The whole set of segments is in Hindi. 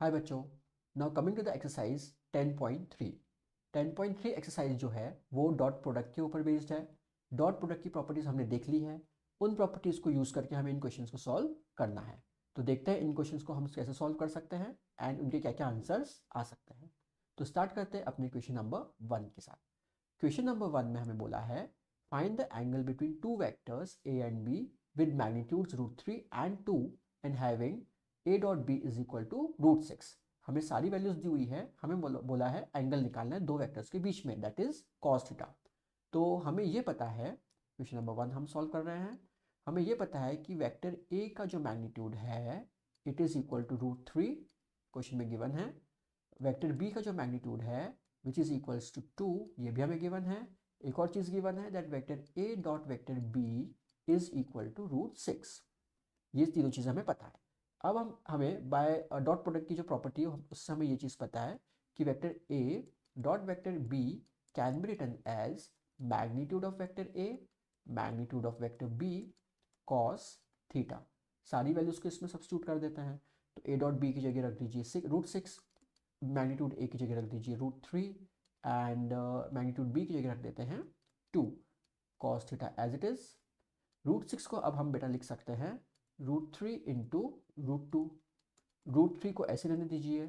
हाय बच्चों, now coming to the exercise 10.3। 10.3 exercise जो है वो डॉट प्रोडक्ट के ऊपर बेस्ड है। डॉट प्रोडक्ट की प्रॉपर्टीज हमने देख ली है। उन प्रॉपर्टीज को यूज करके हमें इन क्वेश्चंस को सॉल्व करना है। तो देखते हैं इन क्वेश्चंस को हम कैसे सॉल्व कर सकते हैं एंड उनके क्या क्या आंसर्स आ सकते हैं। तो स्टार्ट करते हैं अपने क्वेश्चन नंबर 1 के साथ। क्वेश्चन नंबर 1 में हमें बोला है find the angle between two vectors a and b with magnitudes √3 and 2 and having a dot b is equal to √6। हमें सारी वैल्यूज दी हुई है, हमें बोला है एंगल निकालना है दो वेक्टर्स के बीच में, दैट इज cos थीटा। तो हमें ये पता है, क्वेश्चन नंबर 1 हम सॉल्व कर रहे हैं। हमें ये पता है कि वेक्टर a का जो मैग्नीट्यूड है it is equal to √3, question में गिवन है। वेक्टर b का जो मैग्नीट्यूड है विच इज इक्वल्स टू 2, ये भी हमें गिवन है। एक और चीज गिवन है that vector a dot vector b is equal to √6। ये तीनों चीज़ हमें पता है। अब हमें बाय डॉट प्रोडक्ट की जो प्रॉपर्टी है उससे हमें ये चीज़ पता है कि vector a dot vector b can be written as magnitude of vector a magnitude of vector b cos theta. सारी वैल्यूज को इसमें सब्स्टिट्यूट कर देते हैं। तो a डॉट b की जगह रख दीजिए √6, मैग्नीट्यूड a की जगह रख दीजिए √3 एंड मैग्नीट्यूड b की जगह रख देते हैं 2, cos theta as it is. √6 को अब हम बेटा लिख सकते हैं √3 इंटू √2। √3 को ऐसे रहने दीजिए,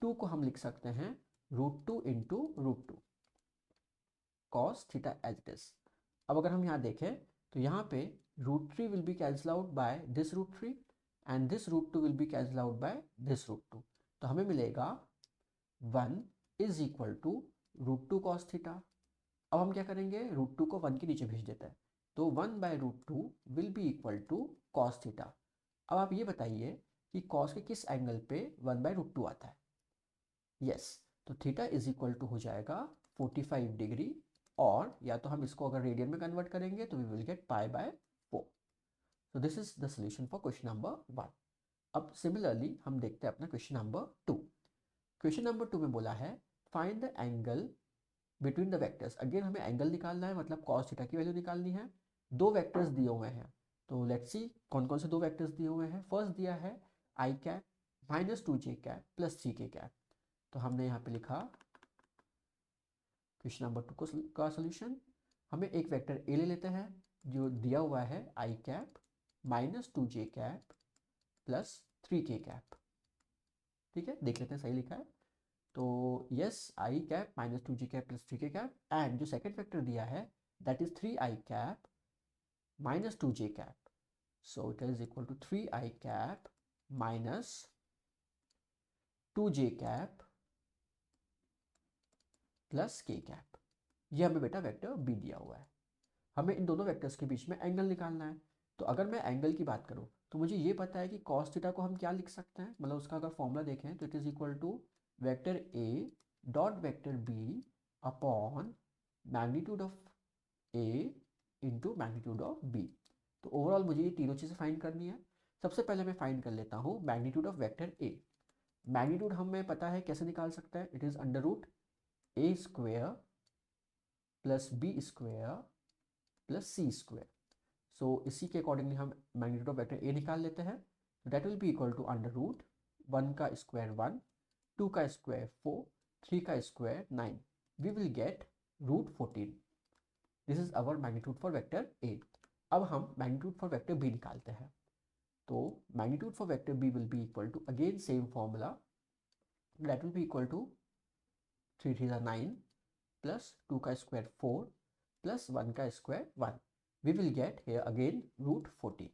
2 को हम लिख सकते हैं √2 into √2 cos theta as it is. अब अगर हम यहाँ देखें तो यहाँ पे √3 will be cancel out by this √3 and this √2 will be cancel out by this √2। तो हमें मिलेगा 1 is equal to √2 cos theta. अब हम क्या करेंगे, √2 को 1 के नीचे भेज देते हैं, तो 1 by √2 will be equal to cos theta. अब आप ये बताइए कि cos के किस एंगल पे 1 बाय √2 आता है। यस, तो थीटा इज इक्वल टू हो जाएगा 45 डिग्री, और या तो हम इसको अगर रेडियन में कन्वर्ट करेंगे तो we will get pi by 4। So this is the solution for question number 1। अब सिमिलरली हम देखते हैं अपना क्वेश्चन नंबर 2। क्वेश्चन नंबर 2 में बोला है find the angle between the vectors. Again हमें एंगल निकालना है, मतलब cos थीटा की वैल्यू निकालनी है। दो वेक्टर्स दिए हुए हैं, तो लेट्स सी कौन कौन से दो वेक्टर्स दिए हुए हैं। फर्स्ट दिया है i cap minus 2j cap plus 3k cap. तो हमने यहाँ पे लिखा क्वेश्चन नंबर 2 का सोल्यूशन। हमें एक वेक्टर a ले लेते हैं जो दिया हुआ है i cap minus 2j cap plus 3k cap. ठीक है, देख लेते हैं सही लिखा है। तो yes, I cap minus 2j cap plus 3k cap, and जो सेकेंड वेक्टर दिया है that is 3i cap minus 2j cap. So it is equal to 3i cap minus 2j cap plus k cap. ये हमें बेटा वेक्टर b दिया हुआ है। हमें इन दोनों वेक्टर्स के बीच में एंगल निकालना है। तो अगर मैं एंगल की बात करूं तो मुझे ये पता है कि cos थीटा को हम क्या लिख सकते हैं, मतलब उसका अगर फॉर्मूला देखें तो it is equal to vector a dot vector b upon magnitude of a into magnitude of b। तो ओवरऑल मुझे ये तीनों चीज़ें फाइंड करनी है। सबसे पहले मैं फाइंड कर लेता हूँ magnitude of vector a। Magnitude हमें पता है कैसे निकाल सकता है, it is under root a square plus b square plus C square. So इसी के अकॉर्डिंगली हम मैग्नीट्यूड ऑफ वेक्टर a निकाल लेते हैं। That will be equal to under root 1 का स्क्वायर 1, 2 का स्क्वायर 4, 3 का square 9। We will get √14। This is our magnitude for vector a। अब हम मैग्नीट्यूड फॉर वेक्टर b निकालते हैं। तो magnitude for vector b will be equal to again same formula, that will be equal to 3 3 9 plus 2 का स्क्वायर 4 प्लस 1 का square 1। We will get here again √14।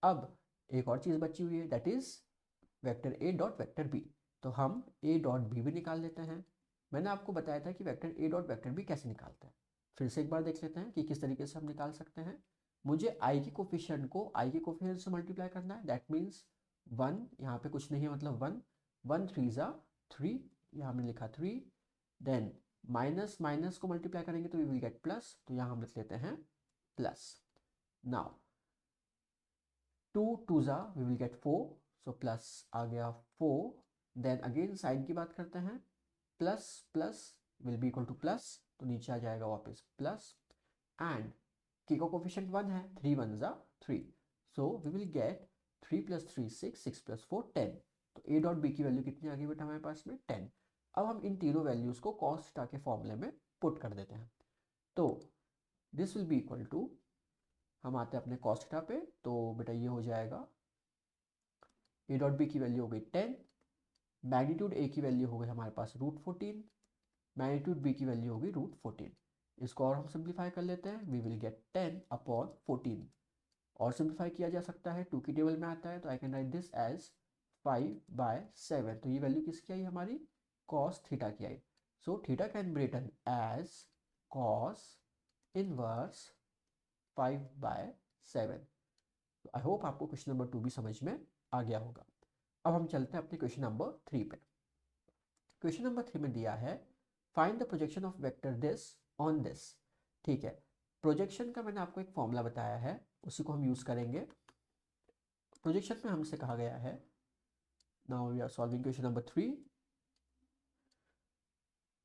अब एक और चीज़ बची हुई है that is vector a dot vector b। तो हम a डॉट b भी निकाल लेते हैं। मैंने आपको बताया था कि vector a dot vector b कैसे निकालते हैं। फिर से एक बार देख लेते हैं कि किस तरीके से हम निकाल सकते हैं। मुझे i के कोफिशिएंट को i के कोफिशिएंट से मल्टीप्लाई करना है, दैट मीन्स 1 यहाँ पे कुछ नहीं है, मतलब 1, 1 3 ज़ा 3, यहाँ हमने लिखा 3। देन माइनस माइनस को मल्टीप्लाई करेंगे तो वी विल गेट प्लस, तो यहाँ हम लिख लेते हैं प्लस। नाउ 2 2 ज़ा we will get 4, so plus आ गया 4। देन अगेन साइन की बात करते हैं, plus plus will be equal to plus, तो नीचे आ जाएगा वापस प्लस। एंड k का कोफिशिएंट 1 है, 3 1 ज़ा 3, so we will get 3 plus 3 6, 6 plus 4 10। तो ए डॉट बी की वैल्यू कितनी आ गई बेटा हमारे पास में 10। अब हम इन तीनों वैल्यूज़ को कॉस थीटा के फॉर्मूले में पुट कर देते हैं। तो this will be equal to, हम आते हैं अपने कॉस थीटा पे, तो बेटा ये हो जाएगा ए डॉट बी की वैल्यू हो गई 10, मैग्नीट्यूड ए की वैल्यू हो गई हमारे पास √14, मैग्नीट्यूड बी की वैल्यू होगी √14। इसको और हम सिंप्लीफाई कर लेते हैं, वी विल गेट 10/14। और सिंप्लीफाई किया जा सकता है, 2 की टेबल में आता है, तो I can write this as 5/7। तो ये वैल्यू किसकी आई हमारी, कॉस थीटा की आई। So theta can be written as cos inverse 5/7। I hope आपको क्वेश्चन नंबर 2 भी समझ में आ गया होगा। अब हम चलते हैं अपने क्वेश्चन नंबर 3 पे। क्वेश्चन नंबर 3 में दिया है find the projection of vector this on this. ठीक है, प्रोजेक्शन का मैंने आपको एक फॉर्मूला बताया है, उसी को हम यूज करेंगे। प्रोजेक्शन में हमसे कहा गया है, now we are solving question number 3।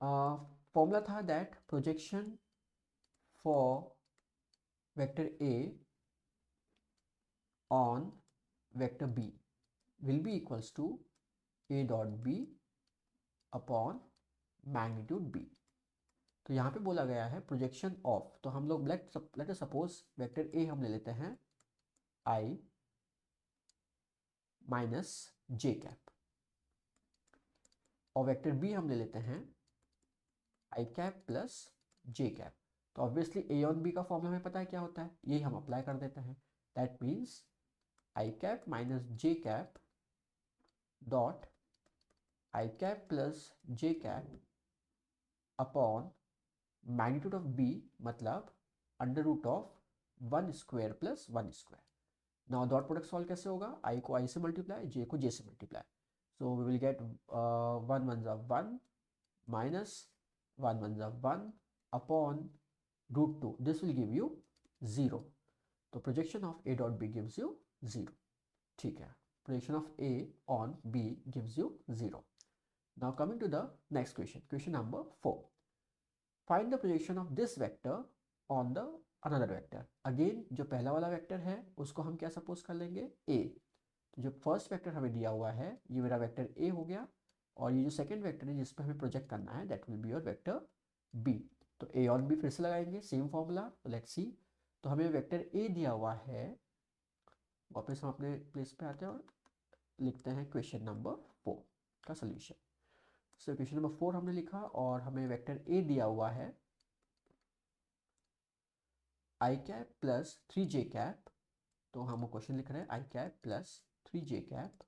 Formula था that projection for vector A on vector B will be equals to A dot B upon magnitude B. तो यहाँ पे बोला गया है प्रोजेक्शन ऑफ, तो हम लोग लेट सपोज वेक्टर ए हम ले लेते हैं आई माइनस जे कैप, और वेक्टर बी हम ले लेते हैं I cap plus J cap. तो ऑब्वियसली ए ऑन बी का फॉर्मूला हमें पता है क्या होता है, यही हम अप्लाई कर देते हैं। That means I cap minus J cap dot I cap plus J cap upon magnitude of B, मतलब under root of 1 square plus 1 square. Now dot product solve कैसे होगा, आई को आई से मल्टीप्लाई, जे को जे से multiply. So we will get 1 1 जा 1 माइनस 1 1 जा 1 upon √2, this will give you 0। तो projection of A dot B gives you 0। ठीक है, projection of A on B gives you 0। Now coming to the next question, question number 4। Find the projection of this vector on the another vector. Again जो पहला वाला वेक्टर है उसको हम क्या सपोज कर लेंगे, ए। तो जो फर्स्ट वेक्टर हमें दिया हुआ है ये मेरा वेक्टर ए हो गया, और ये जो सेकंड वेक्टर है जिस पर हमें प्रोजेक्ट करना है that will be your vector B. तो ए ऑन बी फिर से लगाएंगे, सेम फॉर्मूला। तो लेट्स सी, तो हमें वेक्टर ए दिया हुआ है, वापस हम अपने प्लेस पे आते हैं और लिखते हैं क्वेश्चन नंबर 4 का सोल्यूशन। सो क्वेश्चन नंबर 4 हमने लिखा और हमें वेक्टर ए दिया हुआ है आई कैप प्लस 3j कैप। तो हम क्वेश्चन लिख रहे हैं I cap plus 3j cap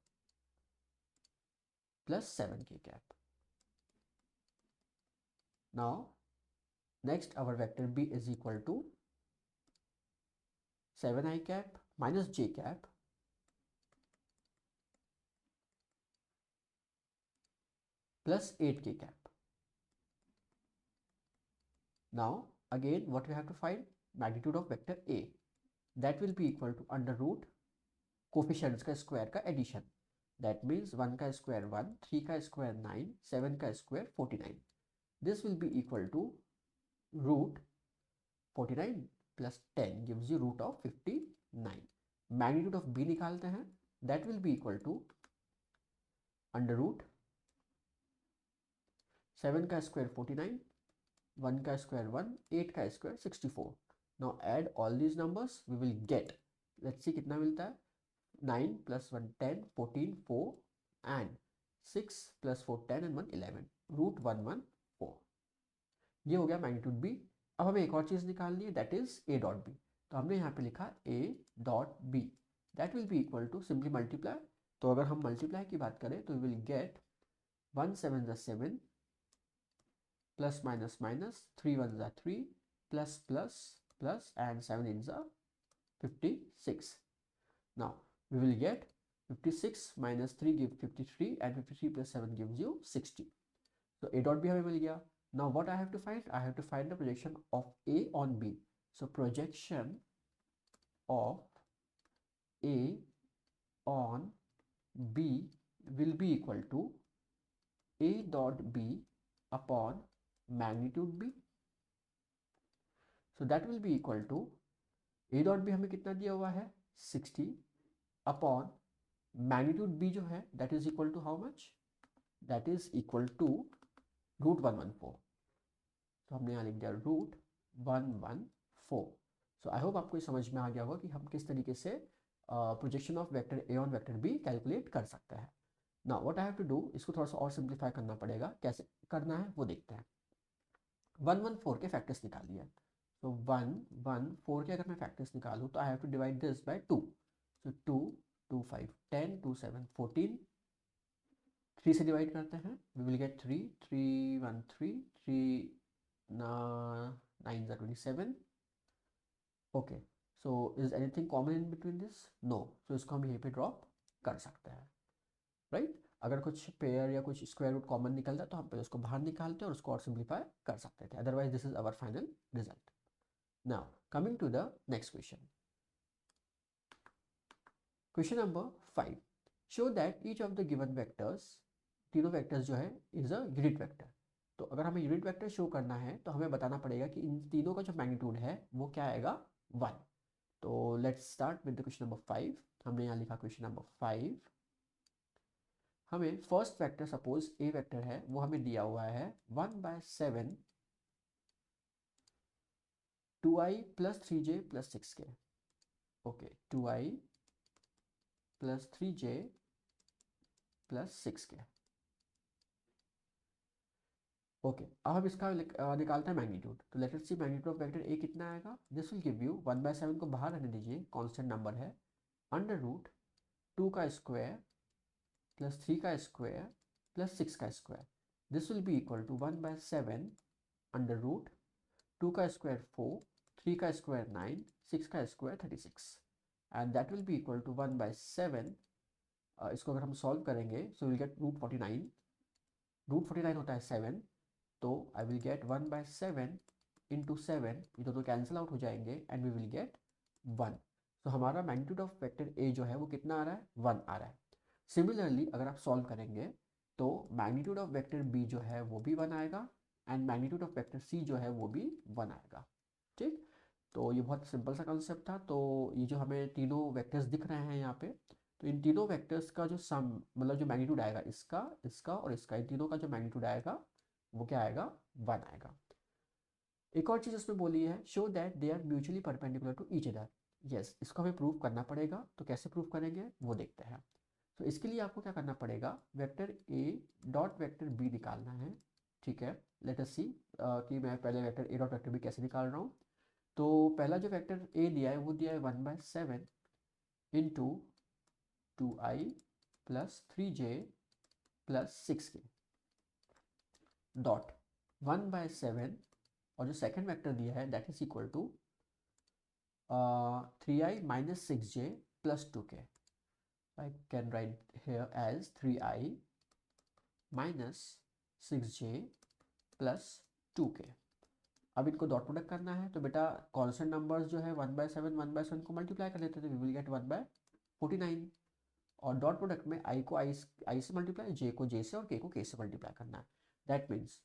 plus 7k cap. Now next our vector b is equal to 7i cap minus j cap plus 8k cap. Now again what we have to find, magnitude of vector A, that will be equal to under root coefficients का square का addition, that means 1 का square 1, 3 का square 9, 7 का square 49. This will be equal to root 49 plus 10 gives you root of 59. Magnitude of B निकालते हैं, that will be equal to under root 7 का square 49, 1 का square 1, 8 का square 64. Now add all these numbers, we will get, let's see कितना मिलता है, 9 plus 1 10, 14 4 and 6 plus 4 10 and 1 11, root 114. ये हो गया मैग्नीट्यूड बी। अब हमें एक और चीज़ निकालनी है, that is A dot B. तो हमने यहाँ पे लिखा A dot B, that will be equal to simply multiply. तो अगर हम मल्टीप्लाई की बात करें तो वी विल गेट 1 7 जा 7 plus minus minus 3 1 जा 3 plus plus plus and 7 in जा 56. Now we will get 56 minus 3 give 53 and 53 plus 7 gives you 60. So A dot B हमें मिल गया. Now what I have to find? I have to find the projection of A on B. So projection of A on B will be equal to A dot B upon magnitude B. So that will be equal to A dot B हमें कितना दिया हुआ है 60 अपॉन मैग्नीट्यूड b जो है that is equal to how much, that is equal to √114। तो हमने यहाँ लिख दिया √114। सो आई होप आपको ये समझ में आ गया होगा कि हम किस तरीके से projection of vector A on vector B calculate कर सकते हैं। Now what I have to do, इसको थोड़ा सा और सिंप्लीफाई करना पड़ेगा, कैसे करना है वो देखते हैं। 114 के फैक्टर्स निकालिए। तो 114 के अगर मैं फैक्टर्स निकालूँ तो I have to divide this by 2। So 2 2 5 10 2 7 14, 3 से डिवाइड करते हैं, we will get 3 3 1 3 3 9 27। Okay, so is anything common in between this? No. So इसको हम यहीं पे ड्रॉप कर सकते हैं, राइट? अगर कुछ पेयर या कुछ स्क्वायर रूट कॉमन निकलता है तो हम पहले उसको बाहर निकालते हैं और उसको और सिंप्लीफाई कर सकते थे, otherwise this is our final result. Now coming to the next question, question number 5, show that each of the given vectors, तीनों वेक्टर्स जो है इज अ यूनिट वेक्टर। तो अगर हमें यूनिट वेक्टर शो करना है तो हमें बताना पड़ेगा कि इन तीनों का जो मैग्नीट्यूड है वो क्या आएगा, 1। तो let's start with the question number 5। हमने यहाँ लिखा क्वेश्चन नंबर 5। हमें फर्स्ट वेक्टर, सपोज ए वेक्टर है, वो हमें दिया हुआ है 1/7 2i + 3j + 6k। Okay, 2i + 3j + 6k। Okay, अब हम इसका निकालते हैं मैग्नीट्यूड। तो let us see magnitude of vector A कितना आएगा। दिस विल गिव यू 1/7 को बाहर रहने दीजिए, कांस्टेंट नंबर है, √2 का स्क्वायर + 3 का स्क्वायर + 6 का square. This will be equal to 1/7 √2 का स्क्वायर 4, 3 का स्क्वायर 9, 6 का square 36, and that will be equal to 1/7। इसको अगर हम सॉल्व करेंगे सो विल गेट √49। √49 होता है 7, तो आई विल गेट 1/7 इंटू 7, ये दोनों कैंसिल आउट हो जाएंगे एंड वी विल गेट 1। तो हमारा मैग्नीट्यूड ऑफ वेक्टर ए जो है वो कितना आ रहा है, 1 आ रहा है। सिमिलरली अगर आप सॉल्व करेंगे तो मैग्नीट्यूड ऑफ वेक्टर बी जो है वो भी 1 आएगा and magnitude of vector C जो है वो भी 1 आएगा। ठीक, तो ये बहुत सिंपल सा कंसेप्ट था। तो ये जो हमें तीनों वेक्टर्स दिख रहे हैं यहाँ पे, तो इन तीनों वेक्टर्स का जो सम, मतलब जो मैग्नीट्यूड आएगा, इसका इसका और इसका, इन तीनों का जो मैग्नीट्यूड आएगा वो क्या आएगा, 1 आएगा। एक और चीज़ उसमें बोली है, show that they are mutually perpendicular to each other. Yes, इसको हमें प्रूव करना पड़ेगा। तो कैसे प्रूव करेंगे वो देखते हैं। तो इसके लिए आपको क्या करना पड़ेगा, vector A dot vector B निकालना है। ठीक है, लेट अस सी कि मैं पहले vector A dot vector B कैसे निकाल रहा हूँ। तो पहला जो वेक्टर ए दिया है वो दिया है 1/7 into 2i + 3j + 6k dot 1/7, और जो सेकेंड वेक्टर दिया है that is equal to 3i - 6j + 2k। I can write here as 3i - 6j + 2k। अब इनको डॉट प्रोडक्ट करना है तो बेटा कॉन्स्टेंट नंबर्स जो है 1/7 को मल्टीप्लाई कर लेते थे, वी विल गेट 1/49। और डॉट प्रोडक्ट में आई को आई से मल्टीप्लाई, जे को जे से और के को के से मल्टीप्लाई करना है। That means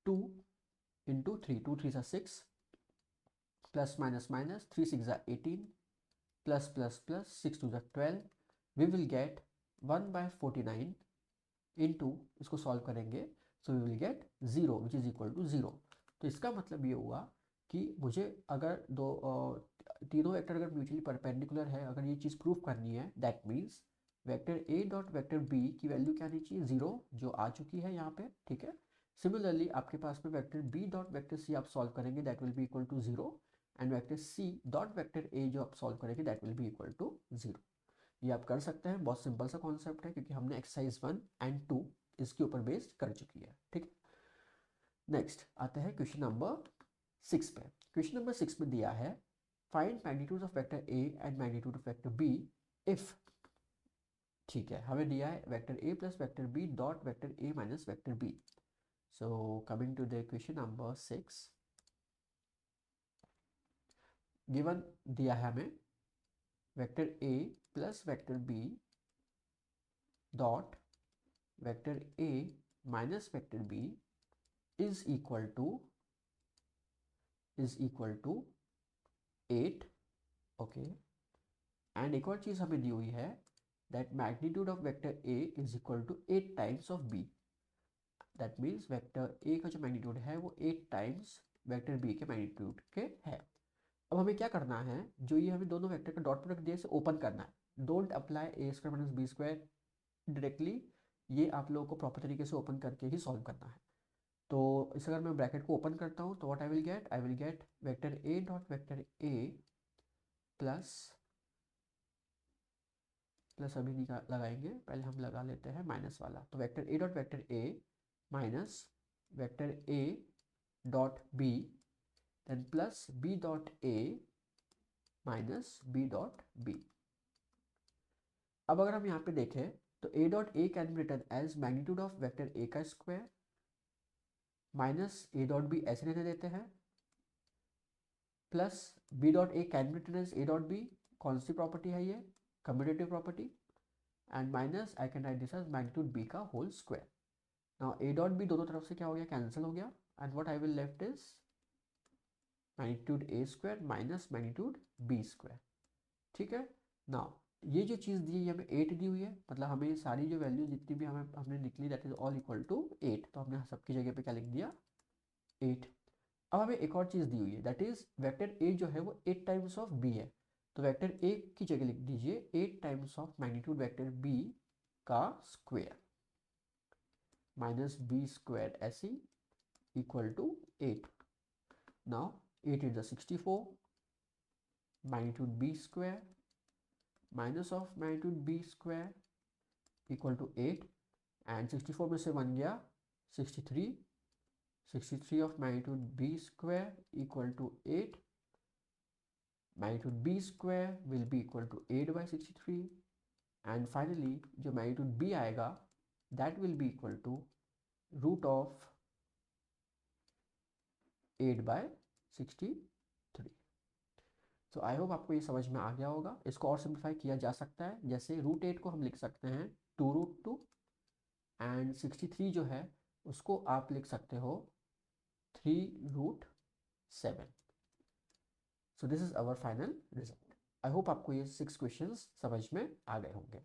2 into 3, 2 3 6, plus minus minus 3 6 18, plus plus plus 6 2 12, we will get 1/49 into, इसको सॉल्व करेंगे so we will get 0 which is equal to 0। तो इसका मतलब ये हुआ कि मुझे अगर तीनों वेक्टर अगर म्यूचुअली परपेंडिकुलर है, अगर ये चीज़ प्रूफ करनी है, that means vector A dot vector B की वैल्यू क्या आनी चाहिए, 0, जो आ चुकी है यहाँ पे। ठीक है, सिमिलरली आपके पास में vector B dot vector C आप सॉल्व करेंगे that will be equal to 0, and vector C dot vector A जो आप सॉल्व करेंगे that will be equal to 0। ये आप कर सकते हैं, बहुत सिंपल सा कॉन्सेप्ट है क्योंकि हमने एक्सरसाइज 1 एंड 2 इसके ऊपर बेस्ड कर चुकी है। ठीक, नेक्स्ट आते हैं क्वेश्चन नंबर 6 पे। क्वेश्चन नंबर 6 में दिया है, find magnitude of vector A and magnitude of vector B if. ठीक है, हमें दिया है vector A plus vector B dot vector A minus vector B. So coming to the question number 6, given दिया है हमें vector A plus vector B dot vector A minus vector B is equal to 8। Okay, and एक और चीज़ हमें दी हुई है that magnitude of vector A is equal to 8 times of B. That means vector A का जो मैग्नीट्यूड है वो 8 टाइम्स वेक्टर B के मैग्नीट्यूड के है। अब हमें क्या करना है, जो ये हमें दोनों वेक्टर का डॉट प्रोडक्ट दिया इसे ओपन करना है। Don't apply A square minus B square directly, ये आप लोगों को प्रॉपर तरीके से ओपन करके ही सॉल्व करना है। तो इस अगर मैं ब्रैकेट को ओपन करता हूँ तो what I will get vector A dot vector A plus plus अभी लगाएंगे, पहले हम लगा लेते हैं माइनस वाला। तो vector A dot vector A minus vector A dot B then plus B dot A minus B dot B. अब अगर हम यहाँ पे देखें तो A dot A can be written as magnitude of vector A का square minus A dot B ऐसे रहने देते हैं, plus B dot A can be written as A dot B, कौन सी प्रॉपर्टी है ये, commutative property, and minus I can write this as magnitude B का whole square. Now A dot B दोनों तरफ से क्या हो गया, कैंसिल हो गया, and what I will left is magnitude A square minus magnitude B square. ठीक है। नाउ ये जो चीज़ दी है हमें 8 दी हुई है, मतलब हमें सारी जो वैल्यू जितनी भी हमने निकली that is all equal to 8, तो हमने सबकी जगह पे क्या लिख दिया 8। अब हमें एक और चीज़ दी हुई है दैट इज वेक्टर ए जो है वो 8 टाइम्स ऑफ बी है, तो वेक्टर ए की जगह लिख दीजिए 8 times of magnitude vector B का स्क्वायर माइनस बी स्क्वायर ऐसी equal to 8। Now 8 is the 64, magnitude b square minus of magnitude b square equal to 8, and 64 में से 1 गया 63, 63 of magnitude b square equal to 8, magnitude b square will be equal to 8 by 63, and finally जो magnitude b आएगा that will be equal to root of 8 by 63। तो आई होप आपको ये समझ में आ गया होगा। इसको और सिंप्लीफाई किया जा सकता है, जैसे रूट 8 को हम लिख सकते हैं 2√2, एंड 63 जो है उसको आप लिख सकते हो 3√7। So this is our final result. I hope आपको ये 6 क्वेश्चंस समझ में आ गए होंगे।